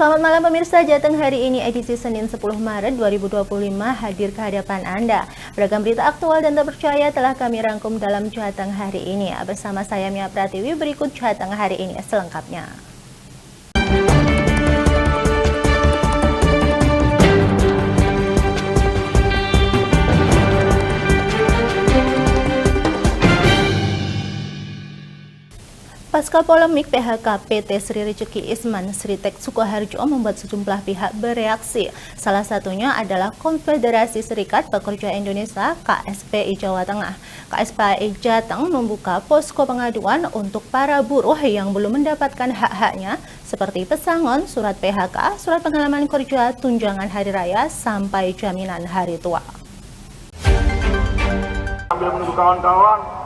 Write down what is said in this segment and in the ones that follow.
Selamat malam pemirsa, Jateng hari ini edisi Senin 10 Maret 2025 hadir ke hadapan Anda. Beragam berita aktual dan terpercaya telah kami rangkum dalam Jateng hari ini. Bersama saya Mia Pratiwi, berikut Jateng hari ini selengkapnya. Pasca polemik PHK PT Sri Rezeki Isman Sritek Sukoharjo membuat sejumlah pihak bereaksi. Salah satunya adalah Konfederasi Serikat Pekerja Indonesia KSPI Jawa Tengah. KSPI Jateng membuka posko pengaduan untuk para buruh yang belum mendapatkan hak-haknya seperti pesangon, surat PHK, surat pengalaman kerja, tunjangan hari raya, sampai jaminan hari tua. Sambil menunggu kawan-kawan,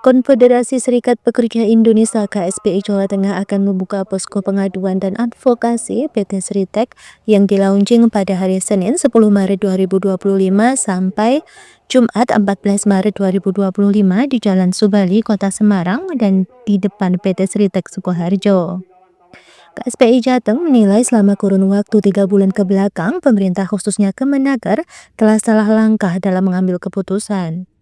Konfederasi Serikat Pekerja Indonesia KSPI Jawa Tengah akan membuka posko pengaduan dan advokasi PT Sritek yang dilaunching pada hari Senin 10 Maret 2025 sampai Jumat 14 Maret 2025 di Jalan Subali, Kota Semarang dan di depan PT Sritek Sukoharjo. KSPI Jateng menilai selama kurun waktu 3 bulan ke belakang, pemerintah khususnya Kemenaker telah salah langkah dalam mengambil keputusan.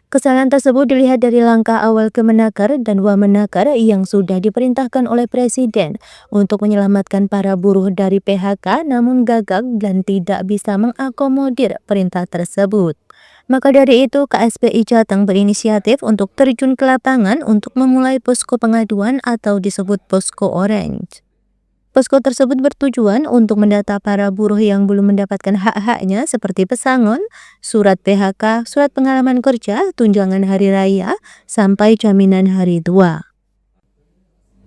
Kesalahan tersebut dilihat dari langkah awal Kemenaker dan Wamenaker yang sudah diperintahkan oleh Presiden untuk menyelamatkan para buruh dari PHK namun gagal dan tidak bisa mengakomodir perintah tersebut. Maka dari itu KSPI Jateng berinisiatif untuk terjun ke lapangan untuk memulai posko pengaduan atau disebut Posko Orange. Posko tersebut bertujuan untuk mendata para buruh yang belum mendapatkan hak-haknya seperti pesangon, surat PHK, surat pengalaman kerja, tunjangan hari raya, sampai jaminan hari tua.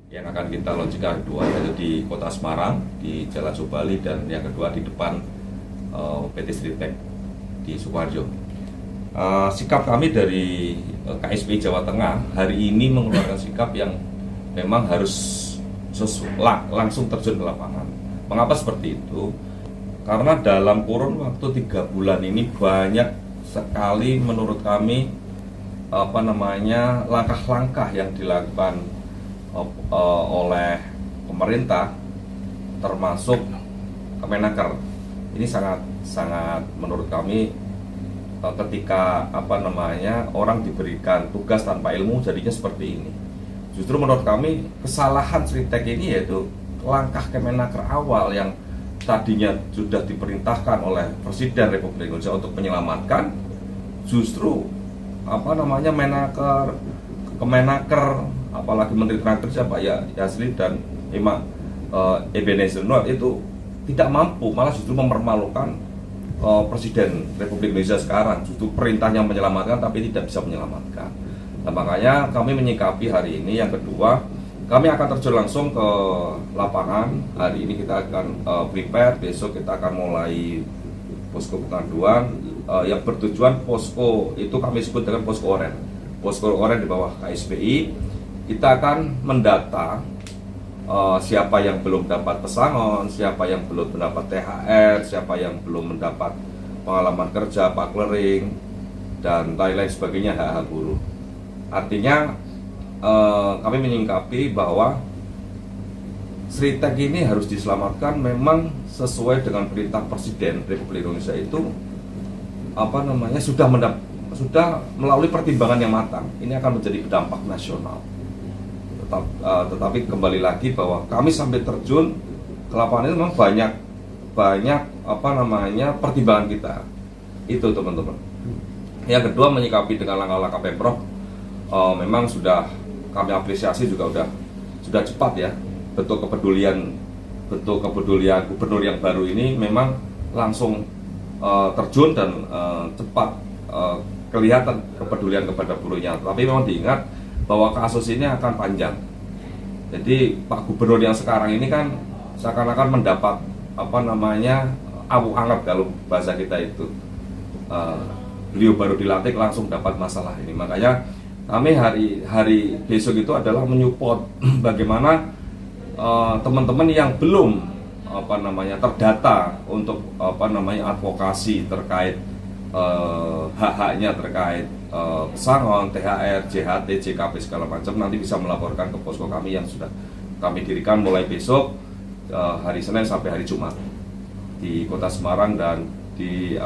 Yang akan kita launchingkan dua, yaitu di Kota Semarang, di Jalan Subali, dan yang kedua di depan PT Sritek di Sukoharjo. Sikap kami dari KSPI Jawa Tengah hari ini mengeluarkan sikap yang memang harus langsung terjun ke lapangan. Mengapa seperti itu? Karena dalam kurun waktu 3 bulan ini banyak sekali menurut kami langkah-langkah yang dilakukan oleh pemerintah termasuk Kemenaker. Ini sangat menurut kami ketika orang diberikan tugas tanpa ilmu jadinya seperti ini. Justru menurut kami kesalahan Sritek ini yaitu langkah Kemenaker awal yang tadinya sudah diperintahkan oleh Presiden Republik Indonesia untuk menyelamatkan, justru Kemenaker apalagi Menteri Tenaga Pak Yasli dan Ebenezer Nur itu tidak mampu, malah justru mempermalukan Presiden Republik Indonesia sekarang. Justru perintahnya menyelamatkan tapi tidak bisa menyelamatkan. Nah, makanya kami menyikapi hari ini. Yang kedua, kami akan terjun langsung ke lapangan. Hari ini kita akan prepare, besok kita akan mulai posko pengaduan yang bertujuan posko itu kami sebut dengan Posko Orange. Posko Orange di bawah KSPI. Kita akan mendata siapa yang belum dapat pesangon, siapa yang belum mendapat THR, siapa yang belum mendapat pengalaman kerja, paklering, dan lain-lain sebagainya hak-hak buruh. Artinya kami menyingkapi bahwa Sritek ini harus diselamatkan memang sesuai dengan perintah Presiden Republik Indonesia itu sudah melalui pertimbangan yang matang. Ini akan menjadi berdampak nasional. Tetapi kembali lagi bahwa kami sampai terjun ke lapangan itu memang banyak pertimbangan kita. Itu teman-teman. Yang kedua, menyikapi dengan langkah-langkah Pemprov memang sudah kami apresiasi juga sudah cepat ya. Bentuk kepedulian gubernur yang baru ini memang langsung terjun dan cepat kelihatan kepedulian kepada buruhnya. Tapi memang diingat bahwa kasus ini akan panjang. Jadi Pak Gubernur yang sekarang ini kan seakan-akan mendapat awu anget kalau bahasa kita itu. Beliau baru dilantik langsung dapat masalah ini. Makanya kami hari besok itu adalah menyupport bagaimana teman-teman yang belum terdata untuk advokasi terkait hak-haknya terkait pesangon, THR, JHT, JKP segala macam nanti bisa melaporkan ke posko kami yang sudah kami dirikan mulai besok hari Senin sampai hari Jumat di Kota Semarang dan di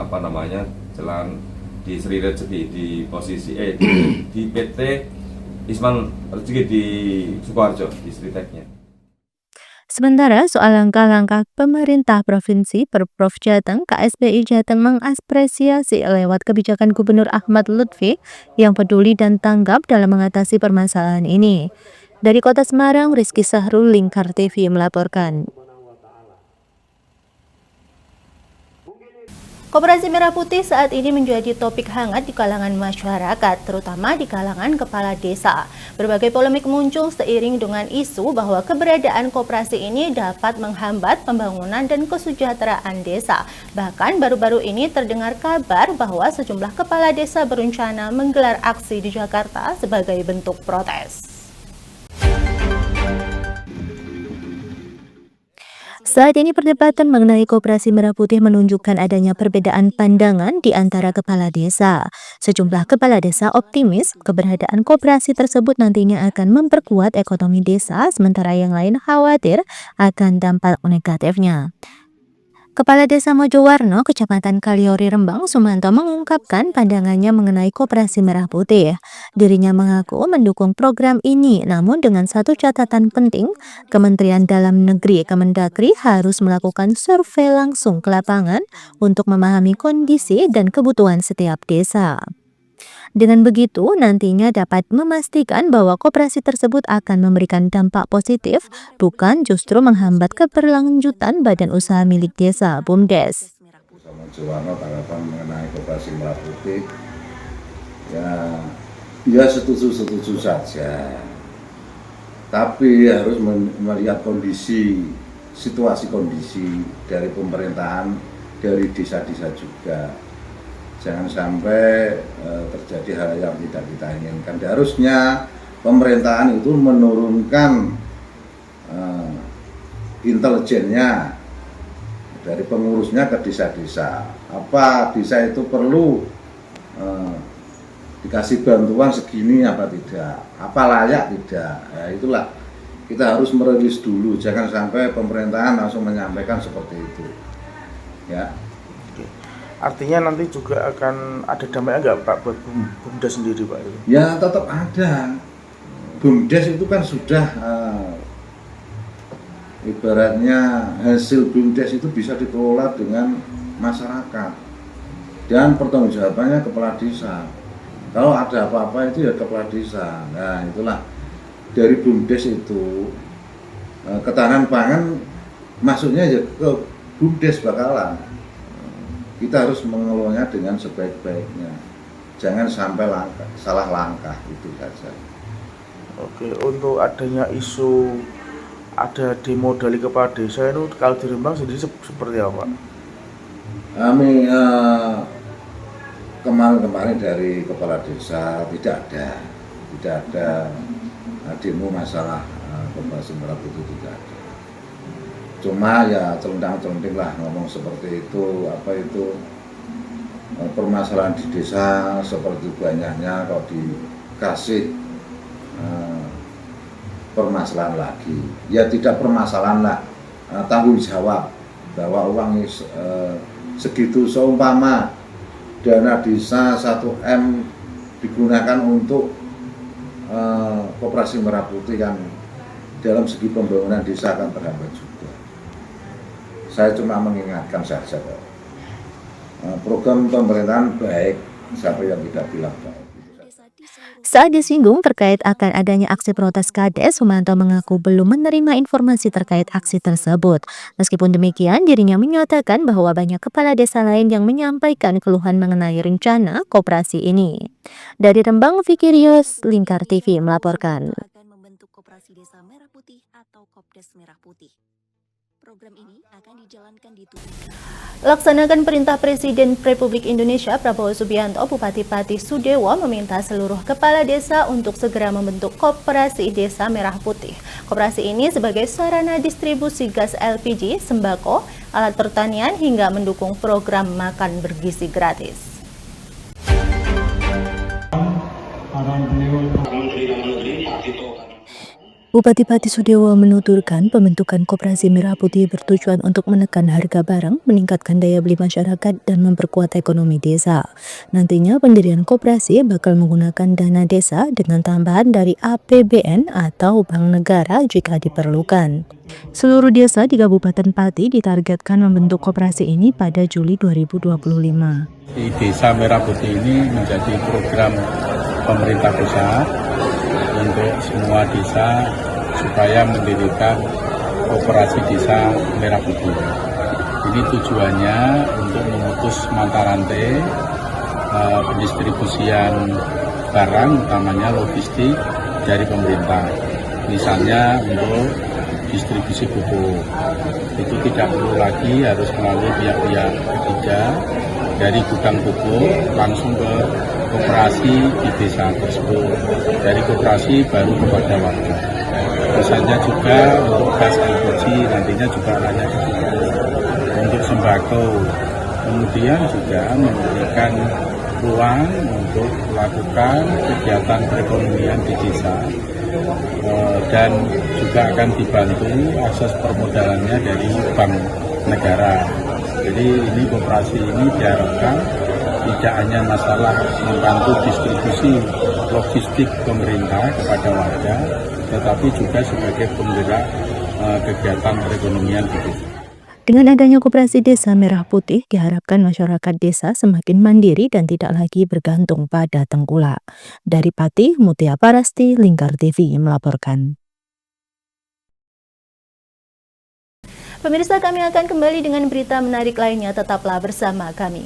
Jalan di Sri Rezeki di posisi di PT Isman Rezeki di Sukoharjo di Sriteknya. Sementara soal langkah-langkah pemerintah provinsi, Pemprov Jateng, KSPI Jateng mengapresiasi lewat kebijakan Gubernur Ahmad Lutfi yang peduli dan tanggap dalam mengatasi permasalahan ini. Dari Kota Semarang, Rizky Sahrul, Lingkar TV melaporkan. Koperasi Merah Putih saat ini menjadi topik hangat di kalangan masyarakat, terutama di kalangan kepala desa. Berbagai polemik muncul seiring dengan isu bahwa keberadaan koperasi ini dapat menghambat pembangunan dan kesejahteraan desa. Bahkan baru-baru ini terdengar kabar bahwa sejumlah kepala desa berencana menggelar aksi di Jakarta sebagai bentuk protes. Saat ini perdebatan mengenai Koperasi Merah Putih menunjukkan adanya perbedaan pandangan di antara kepala desa. Sejumlah kepala desa optimis keberadaan koperasi tersebut nantinya akan memperkuat ekonomi desa, sementara yang lain khawatir akan dampak negatifnya. Kepala Desa Mojowarno, Kecamatan Kaliori, Rembang, Sumanto mengungkapkan pandangannya mengenai Koperasi Merah Putih. Dirinya mengaku mendukung program ini, namun dengan satu catatan penting, Kementerian Dalam Negeri Kemendagri harus melakukan survei langsung ke lapangan untuk memahami kondisi dan kebutuhan setiap desa. Dengan begitu, nantinya dapat memastikan bahwa koperasi tersebut akan memberikan dampak positif, bukan justru menghambat keberlanjutan badan usaha milik desa, BUMDes. Sama Jowarno tanggapan mengenai Koperasi Merah Putih, ya setuju saja. Tapi harus melihat situasi kondisi dari pemerintahan, dari desa-desa juga. Jangan sampai terjadi hal yang tidak kita inginkan. Harusnya pemerintahan itu menurunkan intelijennya dari pengurusnya ke desa-desa. Apa desa itu perlu dikasih bantuan segini apa tidak? Apa layak tidak? Ya, itulah kita harus merilis dulu. Jangan sampai pemerintahan langsung menyampaikan seperti itu. Ya. Artinya nanti juga akan ada dampaknya nggak Pak buat BUMDes sendiri Pak? Ya tetap ada. BUMDes itu kan sudah ibaratnya hasil BUMDes itu bisa dikelola dengan masyarakat dan pertanggungjawabannya kepala desa. Kalau ada apa-apa itu ya kepala desa. Nah itulah dari BUMDes itu ketahanan pangan masuknya ya ke BUMDes bakalan. Kita harus mengelolanya dengan sebaik-baiknya. Jangan sampai salah langkah, itu saja. Oke, untuk adanya isu ada demo dari kepala desa itu kalau di Rembang sendiri seperti apa? Kami kemarin dari kepala desa tidak ada demo masalah Koperasi Merah Putih, tidak ada. Cuma ya celendang-celending lah ngomong seperti itu, permasalahan di desa seperti banyaknya kalau dikasih permasalahan lagi. Ya tidak permasalahan lah, tanggung jawab bahwa uang segitu seumpama dana desa 1M digunakan untuk Koperasi Merah Putih yang dalam segi pembangunan desa akan terhambat juga. Saya cuma mengingatkan saja kok. Program pemerintahan baik, siapa yang tidak bilang baik. Saat disinggung terkait akan adanya aksi protes Kades, Sumanto mengaku belum menerima informasi terkait aksi tersebut. Meskipun demikian, dirinya menyatakan bahwa banyak kepala desa lain yang menyampaikan keluhan mengenai rencana koperasi ini. Dari Rembang, Vicky Rios, Lingkar TV melaporkan. Akan membentuk Koperasi Desa Merah Putih atau Kopdes Merah Putih. Program ini akan dijalankan di Laksanakan perintah Presiden Republik Indonesia Prabowo Subianto, Bupati Pati Sudewo meminta seluruh kepala desa untuk segera membentuk Koperasi Desa Merah Putih. Koperasi ini sebagai sarana distribusi gas LPG, sembako, alat pertanian hingga mendukung program makan bergizi gratis. Bupati Pati Sudewo menuturkan pembentukan Koperasi Merah Putih bertujuan untuk menekan harga barang, meningkatkan daya beli masyarakat, dan memperkuat ekonomi desa. Nantinya pendirian koperasi bakal menggunakan dana desa dengan tambahan dari APBN atau Bank Negara jika diperlukan. Seluruh desa di Kabupaten Pati ditargetkan membentuk koperasi ini pada Juli 2025. Di Desa Merah Putih ini menjadi program pemerintah pusat untuk semua desa supaya mendirikan koperasi desa Merah Putih. Ini tujuannya untuk memutus mata rantai pendistribusian barang, utamanya logistik dari pemerintah. Misalnya untuk distribusi pupuk, itu tidak perlu lagi harus melalui pihak-pihak ketiga, dari gudang pupuk langsung ke koperasi di desa tersebut, dari koperasi baru kepada warga. Misalnya juga untuk gas LPG nantinya juga layak untuk sembako, kemudian juga memberikan ruang untuk melakukan kegiatan perekonomian di desa, dan juga akan dibantu akses permodalannya dari Bank Negara. Jadi ini koperasi ini diharapkan tidak hanya masalah membantu distribusi logistik pemerintah kepada warga, tetapi juga sebagai penggerak kegiatan perekonomian di desa. Dengan adanya Koperasi Desa Merah Putih, diharapkan masyarakat desa semakin mandiri dan tidak lagi bergantung pada tengkulak. Dari Pati, Mutia Parasti, Lingkar TV melaporkan. Pemirsa, kami akan kembali dengan berita menarik lainnya. Tetaplah bersama kami.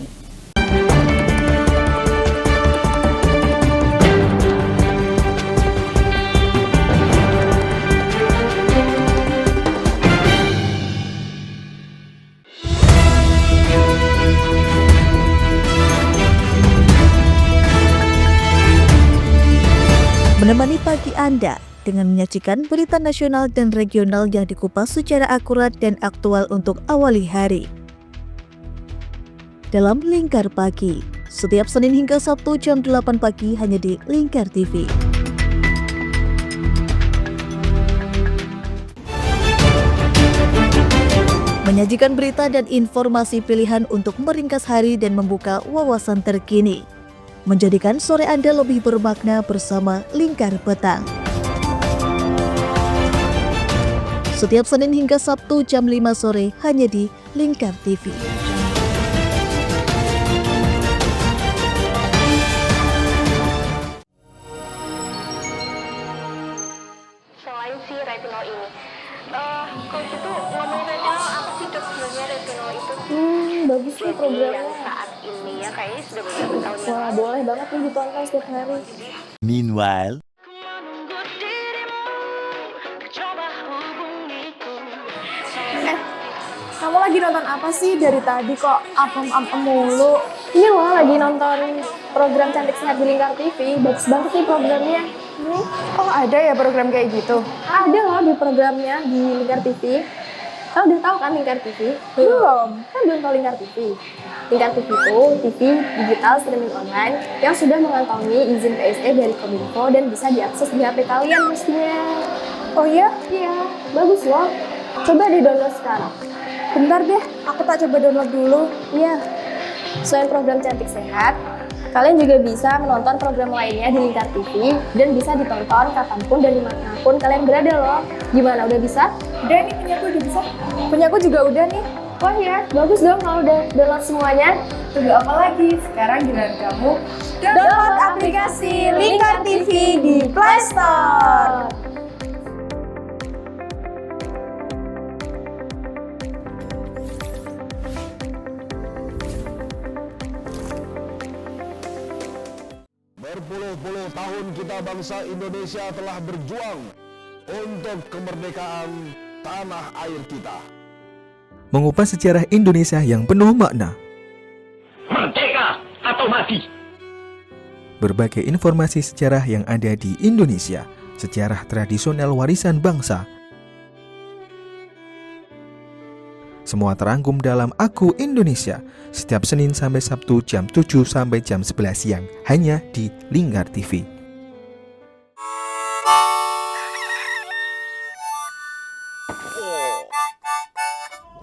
Menemani pagi Anda dengan menyajikan berita nasional dan regional yang dikupas secara akurat dan aktual untuk awali hari. Dalam Lingkar Pagi, setiap Senin hingga Sabtu jam 8 pagi hanya di Lingkar TV. Menyajikan berita dan informasi pilihan untuk meringkas hari dan membuka wawasan terkini. Menjadikan sore Anda lebih bermakna bersama Lingkar Petang. Setiap Senin hingga Sabtu jam 5 sore hanya di Lingkar TV. Selain si retinol ini, coach itu ngomongin retinol apa sih dok sebenarnya retinol itu? Bagus sih programnya. Yang saat ini ya kayaknya sudah beberapa tahun yang Wah, boleh banget nih ditonton setiap hari. Meanwhile, Kamu lagi nonton apa sih dari tadi kok apem-apem mulu? Ini loh lagi nonton program Cantik Sehat di Lingkar TV. Bagus banget nih programnya. Ini. Oh, ada ya program kayak gitu? Ada loh di programnya di Lingkar TV. Kamu udah tahu kan Lingkar TV? Belum. Kan belum tahu Lingkar TV. Lingkar TV itu TV digital streaming online yang sudah mengantongi izin PSE dari Kominfo dan bisa diakses di HP kalian mestinya. Oh iya? Iya, bagus loh. Coba di-download sekarang. Bentar deh, aku tak coba download dulu. Iya. Selain program Cantik Sehat, kalian juga bisa menonton program lainnya di Lingkar TV dan bisa ditonton kapanpun dan dimanapun kalian berada loh. Gimana, udah bisa? Udah nih, punyaku udah bisa. Punyaku juga udah nih. Oh iya, bagus dong kalau udah download semuanya. Tunggu apa lagi? Sekarang giliran kamu download aplikasi Lingkar TV di Play Store. Berpuluh-puluh tahun kita bangsa Indonesia telah berjuang untuk kemerdekaan tanah air kita. Mengupas sejarah Indonesia yang penuh makna. Merdeka atau mati. Berbagai informasi sejarah yang ada di Indonesia, sejarah tradisional warisan bangsa. Semua terangkum dalam Aku Indonesia, setiap Senin sampai Sabtu jam 7 sampai jam 11 siang, hanya di Lingkar TV.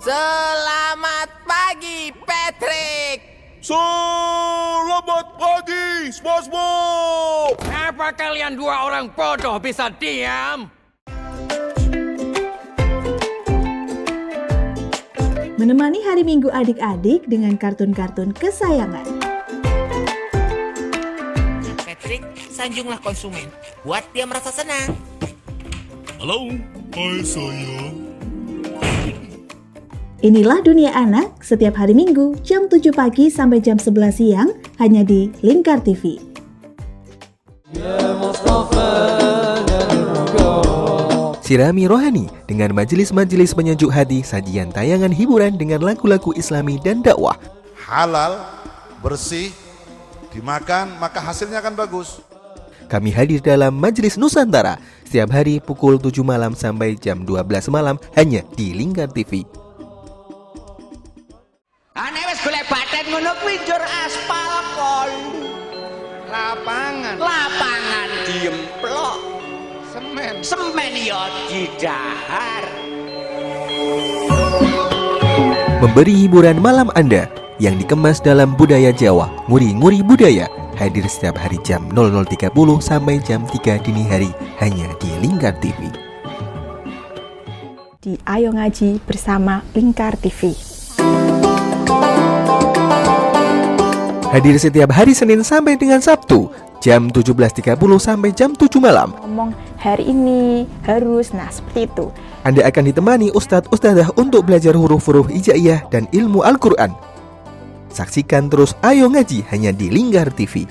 Selamat pagi, Patrick. Selamat pagi, SpongeBob. Apa kalian dua orang bodoh bisa diam? Menemani hari Minggu adik-adik dengan kartun-kartun kesayangan. Patrick, sanjunglah konsumen. Buat dia merasa senang. Halo, hai sayang. Inilah Dunia Anak setiap hari Minggu jam 7 pagi sampai jam 11 siang hanya di Lingkar TV. Sirami rohani dengan majelis-majelis penyejuk hati, sajian tayangan hiburan dengan lagu-lagu Islami dan dakwah. Halal, bersih, dimakan maka hasilnya akan bagus. Kami hadir dalam Majelis Nusantara setiap hari pukul 7 malam sampai jam 12 malam hanya di Lingkar TV. Ane wis golek baten ngono kuwi njur aspal kon. Lapangan diemplok. Semen ya didahar. Memberi hiburan malam Anda yang dikemas dalam budaya Jawa, nguri-nguri budaya, hadir setiap hari jam 00.30 sampai jam 3 dini hari hanya di Lingkar TV. Di Ayo Ngaji bersama Lingkar TV. Hadir setiap hari Senin sampai dengan Sabtu jam 17.30 sampai jam 7 malam. Ngomong hari ini harus, nah seperti itu. Anda akan ditemani ustadz-ustadzah untuk belajar huruf-huruf hijaiyah dan ilmu Al-Quran. Saksikan terus Ayo Ngaji hanya di Lingkar TV.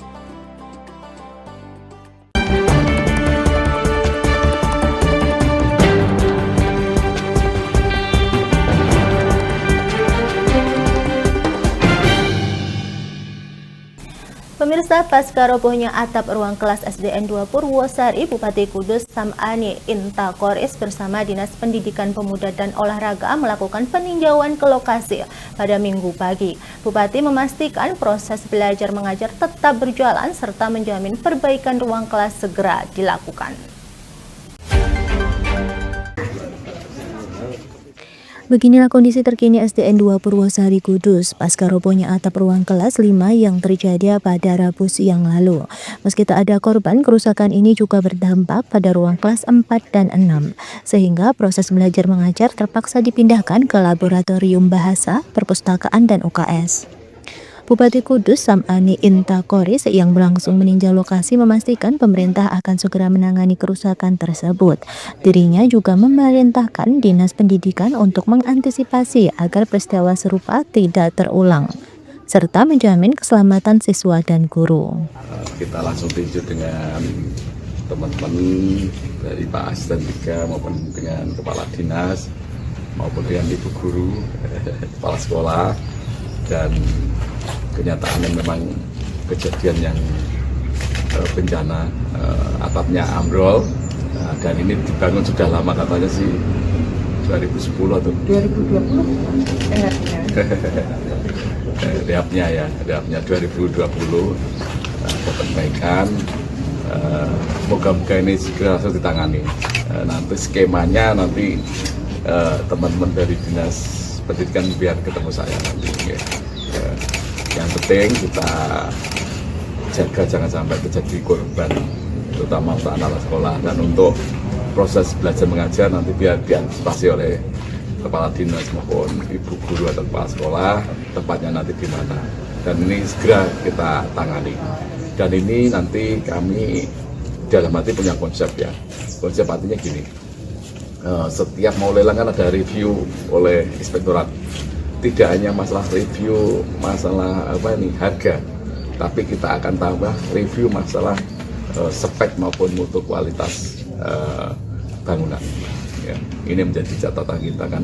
Pemirsa, pasca robohnya atap ruang kelas SDN 2 Purwosari, Bupati Kudus Sam'ani Inta Qoris bersama Dinas Pendidikan Pemuda dan Olahraga melakukan peninjauan ke lokasi pada Minggu pagi. Bupati memastikan proses belajar mengajar tetap berjalan serta menjamin perbaikan ruang kelas segera dilakukan. Beginilah kondisi terkini SDN 2 Purwosari Kudus pasca robohnya atap ruang kelas 5 yang terjadi pada Rabu siang lalu. Meski tak ada korban, kerusakan ini juga berdampak pada ruang kelas 4 dan 6, sehingga proses belajar mengajar terpaksa dipindahkan ke Laboratorium Bahasa, Perpustakaan, dan UKS. Bupati Kudus Sam'ani Inta Qoris yang berlangsung meninjau lokasi memastikan pemerintah akan segera menangani kerusakan tersebut. Dirinya juga memerintahkan Dinas Pendidikan untuk mengantisipasi agar peristiwa serupa tidak terulang, serta menjamin keselamatan siswa dan guru. Kita langsung tinjau dengan teman-teman dari Pak Asisten 3 maupun dengan Kepala Dinas maupun dengan Ibu Guru, Kepala Sekolah, dan kenyataannya memang kejadian yang bencana, atapnya ambrol, dan ini dibangun sudah lama, katanya sih 2010 atau 2020 Reapnya 2020 ada perbaikan. Moga-moga ini segera harus ditangani. Nanti skemanya nanti teman-teman dari Dinas Pendidikan biar ketemu saya nanti. Yang penting kita jaga jangan sampai terjadi korban, terutama untuk anak sekolah, dan untuk proses belajar mengajar nanti biar diantisipasi oleh Kepala Dinas maupun Ibu Guru atau Kepala Sekolah tempatnya nanti di mana, dan ini segera kita tangani. Dan ini nanti kami dalam hati punya konsep ya. Konsep artinya gini, setiap mau lelang kan ada review oleh inspektorat. Tidak hanya masalah review masalah harga, tapi kita akan tambah review masalah spek maupun mutu kualitas bangunan. Ya, ini menjadi catatan kita kan,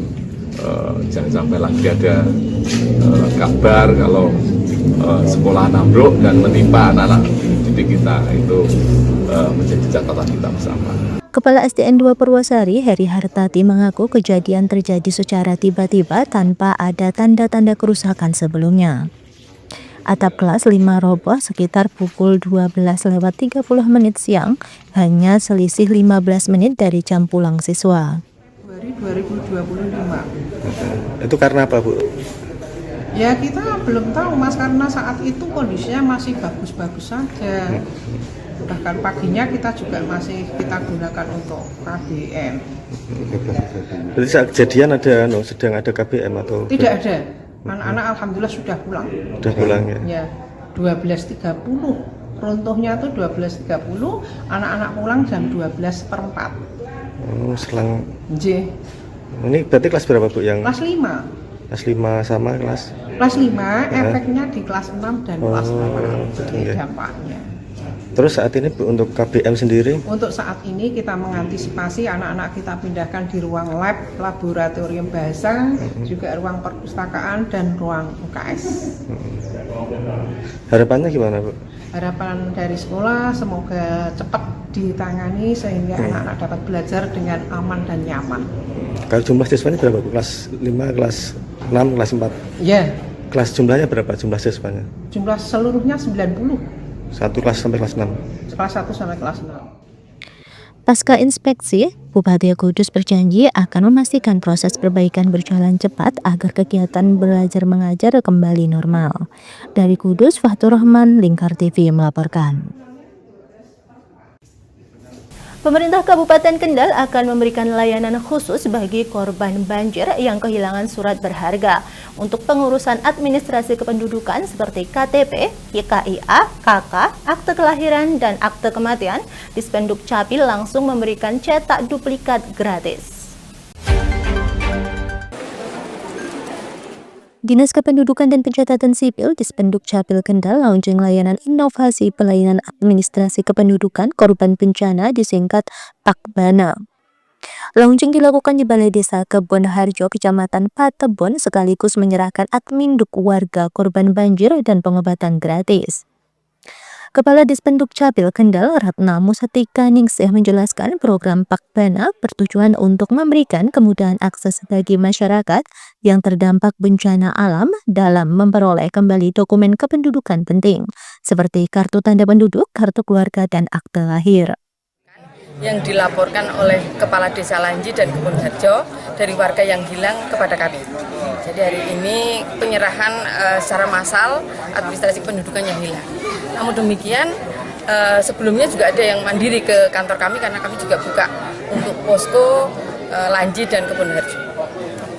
jangan sampai lagi ada kabar kalau sekolah ambruk dan menimpa anak-anak didik kita. Itu menjadi catatan kita bersama. Kepala SDN 2 Purwosari, Heri Hartati, mengaku kejadian terjadi secara tiba-tiba tanpa ada tanda-tanda kerusakan sebelumnya. Atap kelas 5 roboh sekitar pukul 12:30 siang, hanya selisih 15 menit dari jam pulang siswa. Februari 2025. Itu karena apa, Bu? Ya kita belum tahu Mas, karena saat itu kondisinya masih bagus-bagus saja. Bahkan paginya kita juga masih kita gunakan untuk KBM. Berarti saat kejadian sedang ada KBM atau? Tidak ada. Anak-anak alhamdulillah sudah pulang. Sudah pulang ya? Ya, 12.30. Runtuhnya tuh 12.30, anak-anak pulang jam 12:04. Oh, selang. J. Ini berarti kelas berapa, Bu? Yang Kelas 5. Kelas 5 sama kelas? Kelas 5, efeknya di kelas 6 dan kelas 8. Ya. Dampaknya. Terus saat ini, Bu, untuk KBM sendiri? Untuk saat ini kita mengantisipasi anak-anak kita pindahkan di ruang lab, laboratorium bahasa, juga ruang perpustakaan dan ruang UKS. Harapannya gimana, Bu? Harapan dari sekolah semoga cepat ditangani sehingga anak-anak dapat belajar dengan aman dan nyaman. Kalau jumlah siswanya berapa, Bu? Kelas 5, kelas 6, kelas 4? Iya. Kelas jumlahnya berapa jumlah siswanya? Jumlah seluruhnya 90. Satu kelas sampai kelas 6? Kelas 1 sampai kelas 6. Pasca inspeksi, Bupati Kudus berjanji akan memastikan proses perbaikan berjalan cepat agar kegiatan belajar mengajar kembali normal. Dari Kudus, Fathur Rahman, Lingkar TV melaporkan. Pemerintah Kabupaten Kendal akan memberikan layanan khusus bagi korban banjir yang kehilangan surat berharga untuk pengurusan administrasi kependudukan seperti KTP, KIA, KK, akte kelahiran, dan akte kematian. Dispenduk Capil langsung memberikan cetak duplikat gratis. Dinas Kependudukan dan Pencatatan Sipil Dispenduk Capil Kendal launching layanan inovasi pelayanan administrasi kependudukan korban bencana disingkat PAKBANA. Launching dilakukan di Balai Desa Kebon Harjo, Kecamatan Patebon, sekaligus menyerahkan adminduk warga korban banjir dan pengobatan gratis. Kepala Dispenduk Capil Kendal, Ratna Musatika Ningsih menjelaskan program PAKBANA bertujuan untuk memberikan kemudahan akses bagi masyarakat yang terdampak bencana alam dalam memperoleh kembali dokumen kependudukan penting, seperti kartu tanda penduduk, kartu keluarga, dan akte lahir. Yang dilaporkan oleh Kepala Desa Lanji dan Kebon Harjo dari warga yang hilang kepada kami. Jadi hari ini penyerahan secara massal administrasi kependudukan yang hilang. Namun demikian sebelumnya juga ada yang mandiri ke kantor kami karena kami juga buka untuk posko Lanji dan Kebon Harjo.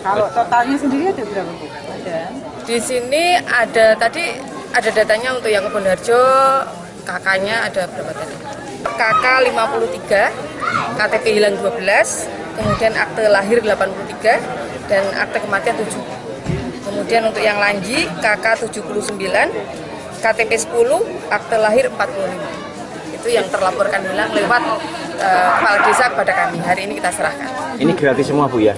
Kalau totalnya sendiri ada berapa, Bu? Ada. Di sini ada tadi ada datanya untuk yang Kebon Harjo, kakaknya ada berapa tadi? KK 53, KTP hilang 12, kemudian akte lahir 83, dan akte kematian 7. Kemudian untuk yang Lanji, KK 79, KTP 10, akte lahir 45. Itu yang terlaporkan hilang lewat Kepala Desa kepada kami. Hari ini kita serahkan. Ini gratis semua, Bu, ya?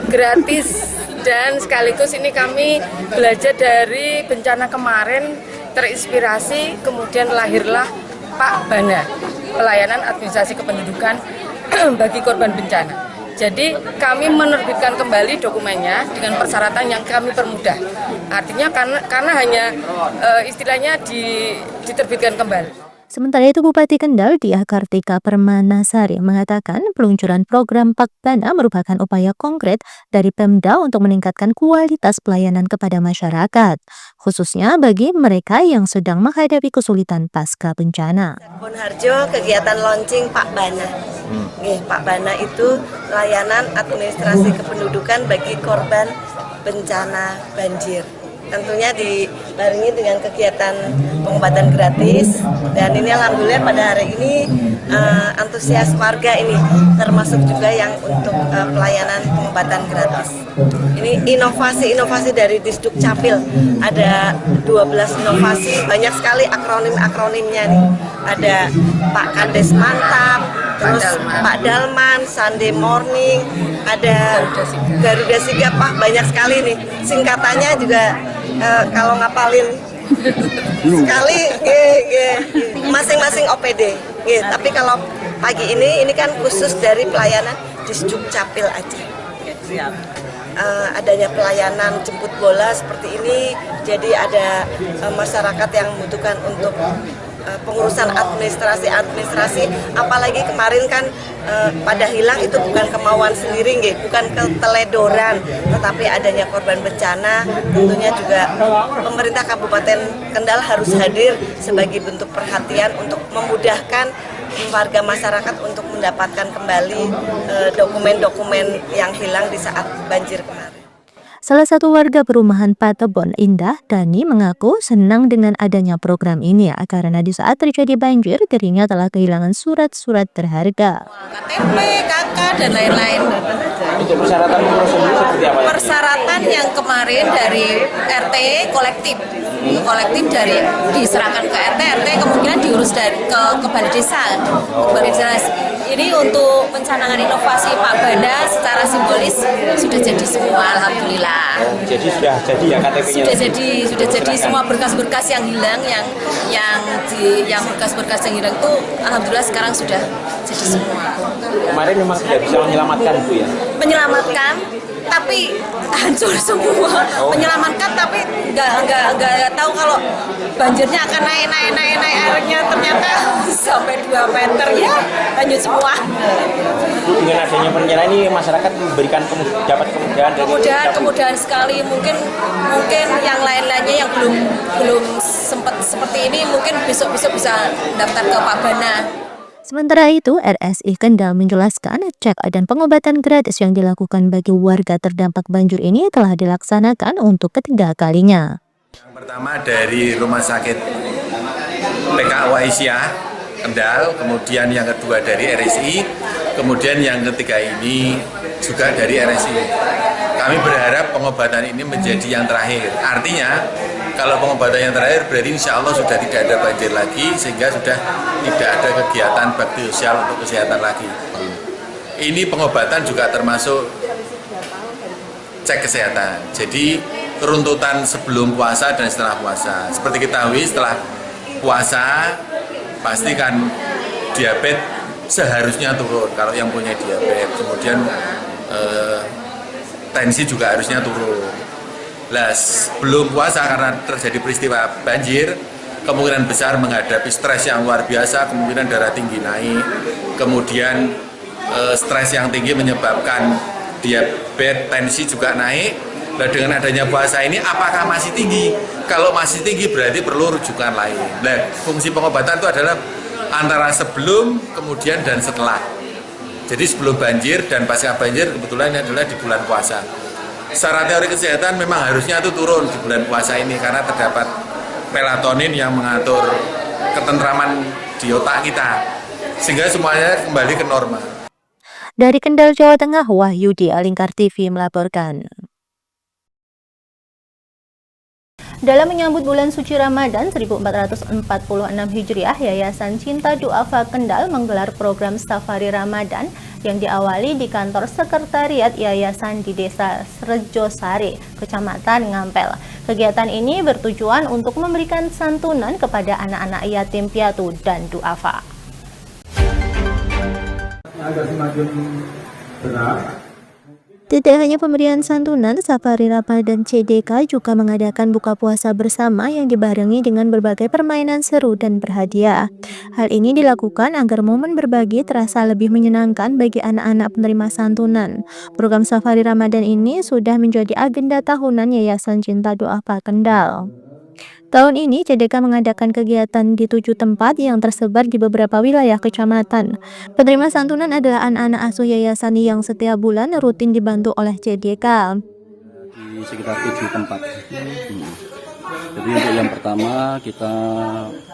Gratis, dan sekaligus ini kami belajar dari bencana kemarin, terinspirasi, kemudian lahirlah PAKBANA, pelayanan administrasi kependudukan bagi korban bencana. Jadi kami menerbitkan kembali dokumennya dengan persyaratan yang kami permudah. Artinya karena hanya istilahnya diterbitkan kembali. Sementara itu, Bupati Kendal Diah Kartika Permanasari mengatakan peluncuran program PAKBANA merupakan upaya konkret dari Pemda untuk meningkatkan kualitas pelayanan kepada masyarakat, khususnya bagi mereka yang sedang menghadapi kesulitan pasca bencana. Kebon Harjo kegiatan launching PAKBANA. PAKBANA itu layanan administrasi kependudukan bagi korban bencana banjir. Tentunya dibarengi dengan kegiatan pengobatan gratis, dan ini alhamdulillah pada hari ini antusias warga ini termasuk juga yang untuk pelayanan pengobatan gratis. Ini inovasi dari Disduk Capil, ada 12 inovasi, banyak sekali akronim-akronimnya nih. Ada Pak Kades Mantap, terus Pak Dalman, Sunday Morning, ada Garuda Sigap, banyak sekali nih. Singkatannya juga kalau ngapalin sekali masing-masing OPD. Tapi kalau pagi ini kan khusus dari pelayanan Disduk Capil aja. Adanya pelayanan jemput bola seperti ini, jadi ada masyarakat yang membutuhkan untuk pengurusan administrasi, apalagi kemarin kan pada hilang itu bukan kemauan sendiri, bukan keteledoran, tetapi adanya korban bencana. Tentunya juga pemerintah Kabupaten Kendal harus hadir sebagai bentuk perhatian untuk memudahkan warga masyarakat untuk mendapatkan kembali dokumen-dokumen yang hilang di saat banjir kemarin. Salah satu warga perumahan Patebon Indah, Dani, mengaku senang dengan adanya program ini karena di saat terjadi banjir dirinya telah kehilangan surat-surat berharga. KTP, KK, dan lain-lain. Untuk persyaratan prosedur seperti apa? Persyaratan yang kemarin dari RT kolektif dari diserahkan ke RT kemudian diurus dari ke Balai Desa. Ini untuk pencanangan inovasi Pak Banda secara simbolis sudah jadi semua, alhamdulillah. Jadi sudah jadi ya KTP-nya? Sudah jadi semua berkas-berkas yang hilang, yang berkas-berkas yang hilang itu alhamdulillah sekarang sudah jadi semua. Kemarin memang tidak bisa menyelamatkan Bu ya? Menyelamatkan, tapi hancur semua. Menyelamatkan tapi nggak tahu kalau banjirnya akan naik airnya ternyata sampai 2 meter ya, lanjut semua. Dengan adanya penyerahan ini masyarakat memberikan dapat kemudahan sekali. Mungkin yang lain-lainnya yang belum sempat seperti ini mungkin besok bisa daftar ke Pak Bana. Sementara itu, RSI Kendal menjelaskan cek dan pengobatan gratis yang dilakukan bagi warga terdampak banjir ini telah dilaksanakan untuk ketiga kalinya. Yang pertama dari Rumah Sakit PKU Aisyah Kendal, kemudian yang kedua dari RSI, kemudian yang ketiga ini juga dari RSI. Kami berharap pengobatan ini menjadi yang terakhir. Artinya, kalau pengobatan yang terakhir berarti insya Allah sudah tidak ada banjir lagi, sehingga sudah tidak ada kegiatan bakti sosial untuk kesehatan lagi. Ini pengobatan juga termasuk cek kesehatan. Jadi runtutan sebelum puasa dan setelah puasa. Seperti kita tahu, setelah puasa pasti kan diabetes seharusnya turun kalau yang punya diabetes. Kemudian tensi juga harusnya turun. Nah, sebelum puasa karena terjadi peristiwa banjir, kemungkinan besar menghadapi stres yang luar biasa, kemungkinan darah tinggi naik, kemudian stres yang tinggi menyebabkan diabetes, tensi juga naik. Nah, dengan adanya puasa ini apakah masih tinggi? Kalau masih tinggi berarti perlu rujukan lain. Nah, fungsi pengobatan itu adalah antara sebelum, kemudian, dan setelah. Jadi sebelum banjir dan pasca banjir kebetulan ini adalah di bulan puasa. Secara teori kesehatan memang harusnya itu turun di bulan puasa ini karena terdapat melatonin yang mengatur ketentraman di otak kita. Sehingga semuanya kembali ke normal. Dari Kendal, Jawa Tengah, Wahyudi, Lingkar TV melaporkan. Dalam menyambut bulan suci Ramadan 1446 Hijriah, Yayasan Cinta Du'afa Kendal menggelar program Safari Ramadan yang diawali di kantor sekretariat Yayasan di Desa Rejosari, Kecamatan Ngampel. Kegiatan ini bertujuan untuk memberikan santunan kepada anak-anak yatim piatu dan du'afa. Agak semakin berat. Tidak hanya pemberian santunan, Safari Ramadan CDK juga mengadakan buka puasa bersama yang dibarengi dengan berbagai permainan seru dan berhadiah. Hal ini dilakukan agar momen berbagi terasa lebih menyenangkan bagi anak-anak penerima santunan. Program Safari Ramadan ini sudah menjadi agenda tahunan Yayasan Cinta Du'afa Kendal. Tahun ini, CDK mengadakan kegiatan di 7 tempat yang tersebar di beberapa wilayah kecamatan. Penerima santunan adalah anak-anak asuh yayasan yang setiap bulan rutin dibantu oleh CDK. Di sekitar 7 tempat. Jadi untuk yang pertama kita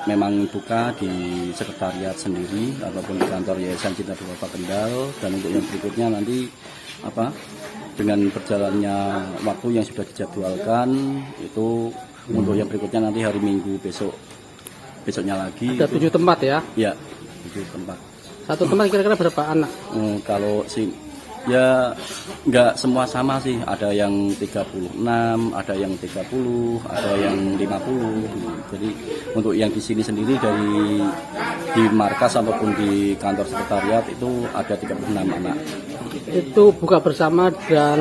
memang buka di sekretariat sendiri ataupun di kantor Yayasan Cinta Du'afa Kendal, dan untuk yang berikutnya nanti dengan berjalannya waktu yang sudah dijadwalkan itu untuk yang berikutnya nanti hari Minggu besoknya lagi. Ada 7 tempat ya? Ya, 7 tempat. Satu tempat kira-kira berapa anak? Kalau sih ya nggak semua sama sih, ada yang 36, ada yang 30, ada yang 50. Jadi untuk yang di sini sendiri di markas ataupun di kantor sekretariat itu ada 36 anak. Itu buka bersama dan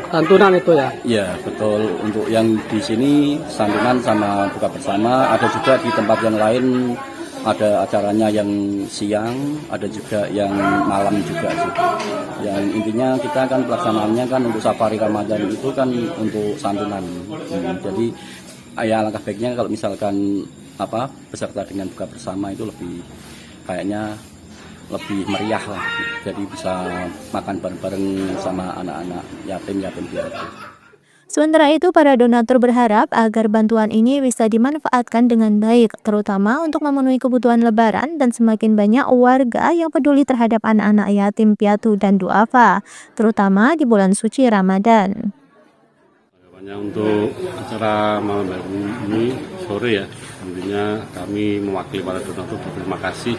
santunan itu ya? Ya betul, untuk yang di sini santunan sama buka bersama. Ada juga di tempat yang lain ada acaranya yang siang, ada juga yang malam juga sih. Yang intinya kita kan pelaksanaannya kan untuk safari Ramadan itu kan untuk santunan. Jadi ya langkah baiknya kalau misalkan beserta dengan buka bersama itu lebih kayaknya lebih meriah lah. Jadi bisa makan bareng-bareng sama anak-anak yatim piatu. Sementara itu, para donatur berharap agar bantuan ini bisa dimanfaatkan dengan baik, terutama untuk memenuhi kebutuhan Lebaran dan semakin banyak warga yang peduli terhadap anak-anak yatim piatu dan duafa, terutama di bulan suci Ramadan. Hanya untuk acara malam hari ini sore ya, tentunya kami mewakili para donatur berterima kasih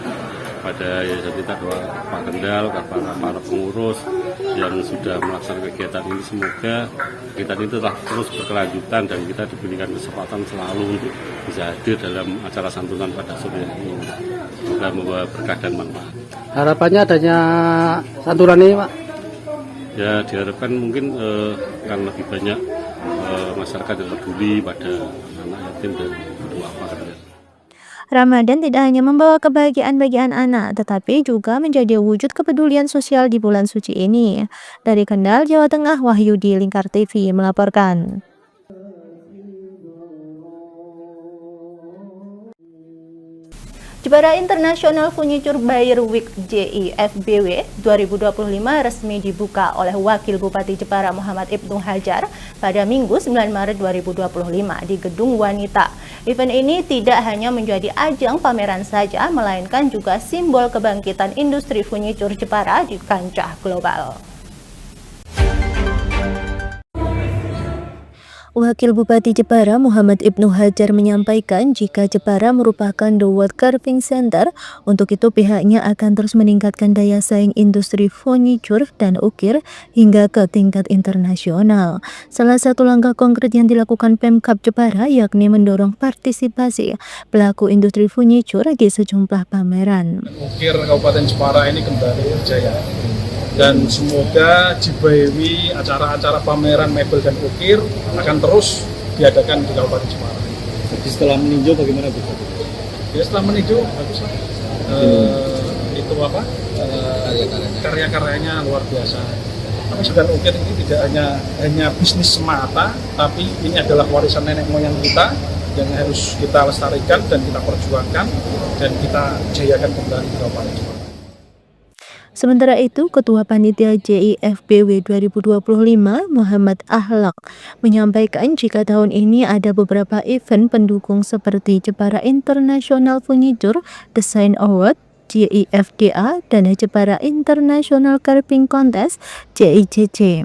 pada Yayasan Cinta Doa Pak Kendal, kepada para pengurus yang sudah melaksanakan kegiatan ini. Semoga kegiatan itu telah terus berkelanjutan dan kita diberikan kesempatan selalu untuk bisa hadir dalam acara santunan pada sore hari ini. Semoga membawa berkah dan manfaat. Harapannya adanya santunan ini, Pak? Ya diharapkan mungkin akan lebih banyak masyarakat yang peduli pada anak yatim dan duafa. Ramadan tidak hanya membawa kebahagiaan bagi anak-anak, tetapi juga menjadi wujud kepedulian sosial di bulan suci ini. Dari Kendal, Jawa Tengah, Wahyudi, Lingkar TV melaporkan. Jepara International Furniture Buyer Week JIFBW 2025 resmi dibuka oleh Wakil Bupati Jepara Muhammad Ibnu Hajar pada Minggu 9 Maret 2025 di Gedung Wanita. Event ini tidak hanya menjadi ajang pameran saja, melainkan juga simbol kebangkitan industri furniture Jepara di kancah global. Wakil Bupati Jepara Muhammad Ibnu Hajar menyampaikan jika Jepara merupakan the World Carving Center, untuk itu pihaknya akan terus meningkatkan daya saing industri furniture dan ukir hingga ke tingkat internasional. Salah satu langkah konkret yang dilakukan Pemkab Jepara yakni mendorong partisipasi pelaku industri furniture di sejumlah pameran. Ukir Kabupaten Jepara ini kembali berjaya. Dan semoga JIFBW acara-acara pameran mebel dan ukir akan terus diadakan di Kabupaten Jepara. Jadi setelah meninjau bagaimana Bu? Ya setelah meninjau bagus lah. Itu apa? Karya-karyanya luar biasa. Tapi sudah ukir ini tidak hanya bisnis semata, tapi ini adalah warisan nenek moyang kita yang harus kita lestarikan dan kita perjuangkan dan kita jayakan kembali di Kabupaten Jepara. Sementara itu, Ketua Panitia JIFBW 2025 Muhammad Ahlak menyampaikan jika tahun ini ada beberapa event pendukung seperti Jepara International Furniture Design Award JIFDA dan Jepara International Carving Contest JICC.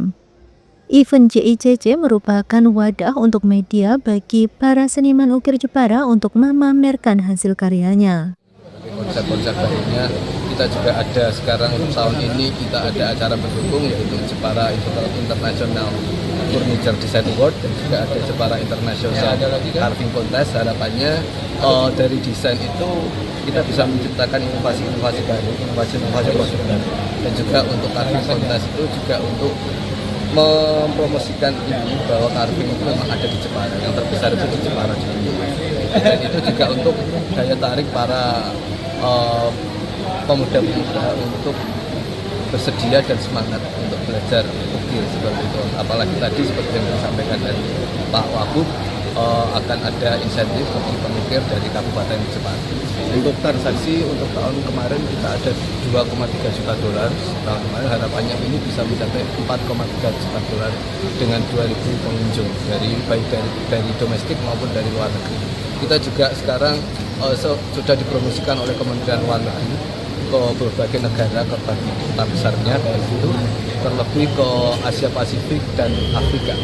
Event JICC merupakan wadah untuk media bagi para seniman ukir Jepara untuk memamerkan hasil karyanya. Konsep-konsep barunya kita juga ada sekarang tahun ini kita ada acara pendukung yaitu Jepara International Furniture Design Award dan juga ada Jepara International Carving Contest. Harapannya dari desain itu kita bisa menciptakan inovasi-inovasi baru, inovasi-inovasi produk baru, dan juga untuk carving contest itu juga untuk mempromosikan ini bahwa carving itu memang ada di Jepara, yang terbesar itu di Jepara juga. Dan itu juga untuk daya tarik para pemuda-pemuda untuk bersedia dan semangat untuk belajar ukir seperti itu. Apalagi tadi seperti yang disampaikan dari Pak Wagub, akan ada insentif bagi pengukir dari Kabupaten Jepara. Untuk transaksi untuk tahun kemarin kita ada 2,3 juta dolar. Tahun kemarin harapannya ini bisa mencapai 4,3 juta dolar dengan 2.000 pengunjung baik dari domestik maupun dari luar negeri. Kita juga sekarang sudah dipromosikan oleh Kementerian Luar Negeri ke berbagai negara, ke kota besarnya kayak gitu, terlebih ke Asia Pasifik dan Afrika,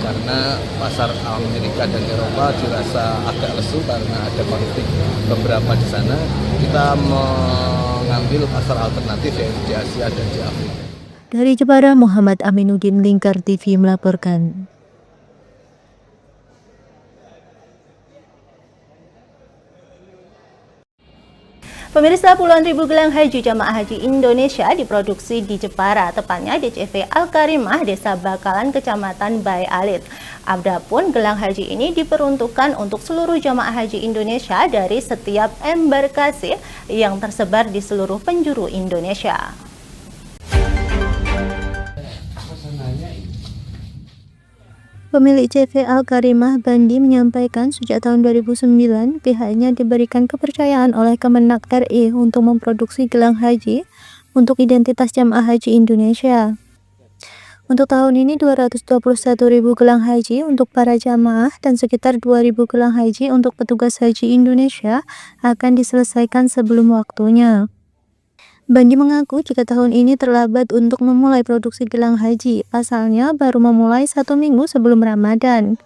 karena pasar Amerika dan Eropa dirasa agak lesu karena ada konflik beberapa di sana. Kita mengambil pasar alternatif yaitu di Asia dan di Afrika. Dari Jepara, Muhammad Aminuddin, Lingkar TV melaporkan. Pemirsa, puluhan ribu gelang haji jamaah haji Indonesia diproduksi di Jepara, tepatnya di CV Al-Karimah, Desa Bakalan, Kecamatan Bai Alit. Adapun gelang haji ini diperuntukkan untuk seluruh jamaah haji Indonesia dari setiap embarkasi yang tersebar di seluruh penjuru Indonesia. Pemilik CV Al-Karimah Bandi menyampaikan sejak tahun 2009 pihaknya diberikan kepercayaan oleh Kemenak RI untuk memproduksi gelang haji untuk identitas jamaah haji Indonesia. Untuk tahun ini 221.000 gelang haji untuk para jamaah dan sekitar 2.000 gelang haji untuk petugas haji Indonesia akan diselesaikan sebelum waktunya. Bandi mengaku jika tahun ini terlambat untuk memulai produksi gelang haji, pasalnya baru memulai 1 minggu sebelum Ramadan.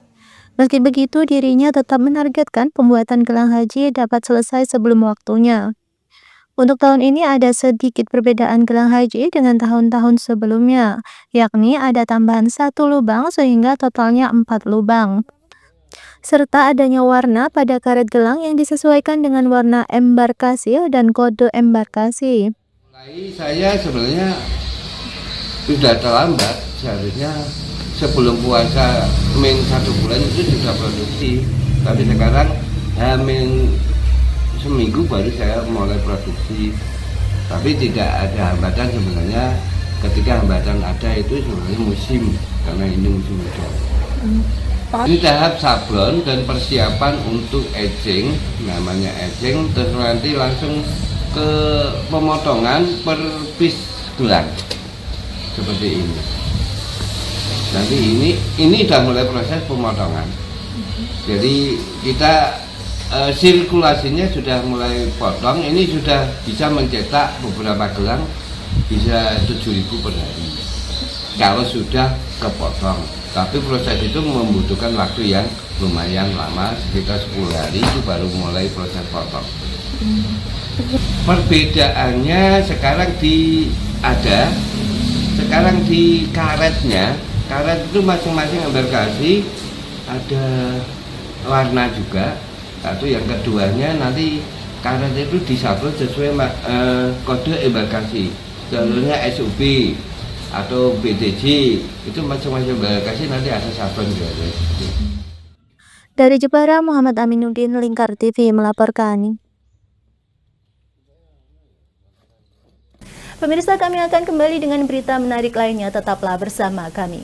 Meski begitu, dirinya tetap menargetkan pembuatan gelang haji dapat selesai sebelum waktunya. Untuk tahun ini ada sedikit perbedaan gelang haji dengan tahun-tahun sebelumnya, yakni ada tambahan 1 lubang sehingga totalnya 4 lubang. Serta adanya warna pada karet gelang yang disesuaikan dengan warna embarkasi dan kode embarkasi. Saya sebenarnya sudah terlambat, seharusnya sebelum puasa min 1 bulan itu sudah produksi, tapi sekarang min seminggu baru saya mulai produksi. Tapi tidak ada hambatan sebenarnya, ketika hambatan ada itu sebenarnya musim, karena ini musim hujan. Ini tahap sablon dan persiapan untuk etching, namanya etching, terus nanti langsung ke pemotongan per piece gelang seperti ini. Nanti ini sudah mulai proses pemotongan. Jadi kita sirkulasinya sudah mulai potong. Ini sudah bisa mencetak beberapa gelang bisa 7.000 per hari kalau sudah kepotong. Tapi proses itu membutuhkan waktu yang lumayan lama, sekitar 10 hari itu baru mulai proses potong. Perbedaannya sekarang sekarang di karetnya, karet itu masing-masing embarkasi ada warna juga. Satu, yang keduanya nanti karet itu disablon sesuai kode embarkasi, jalurnya SUB atau BTJ, itu masing-masing embarkasi nanti ada sablon juga. Dari Jepara, Muhammad Aminuddin, Lingkar TV melaporkan. Pemirsa, kami akan kembali dengan berita menarik lainnya, tetaplah bersama kami.